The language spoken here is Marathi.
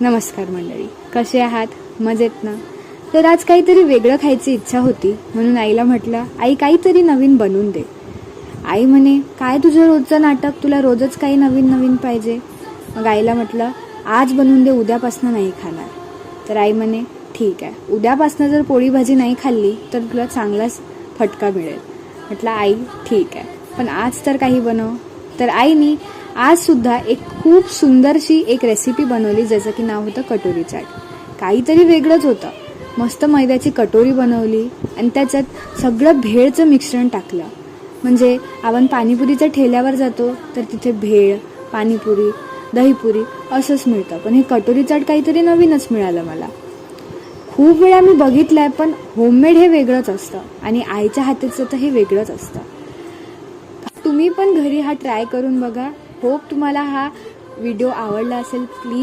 नमस्कार मंडळी, कसे आहात? मजेत ना? तर आज काहीतरी वेगळं खायची इच्छा होती, म्हणून आईला म्हटलं, आई काहीतरी नवीन बनवून दे. आई म्हणे, काय तुझं रोजचं नाटक, तुला रोजच काही नवीन नवीन पाहिजे. मग आईला म्हटलं, आज बनवून दे, उद्यापासून नाही खाणार. तर आई म्हणे, ठीक आहे, उद्यापासून जर पोळी भाजी नाही खाल्ली तर तुला चांगलाच फटका मिळेल. म्हटलं आई ठीक आहे, पण आज तर काही बनव. तर आईनी आज सुद्धा एक खूप सुंदरशी एक रेसिपी बनवली, ज्याचं की नाव होतं कटोरी चाट. काहीतरी वेगळंच होतं. मस्त मैद्याची कटोरी बनवली आणि त्याच्यात सगळं भेळचं मिश्रण टाकलं. म्हणजे आपण पाणीपुरीच्या ठेल्यावर जातो तर तिथे भेळ, पाणीपुरी, दहीपुरी असंच मिळतं, पण हे कटोरी चाट काहीतरी नवीनच मिळालं मला. खूप वेळा मी बघितलंय, पण होममेड हे वेगळंच असतं आणि आईच्या हाताचं तर हे वेगळंच असतं. तुम्ही पण घरी हा ट्राय करून बघा. होप तुम्हाला हा व्हिडिओ आवडला असेल. प्लीज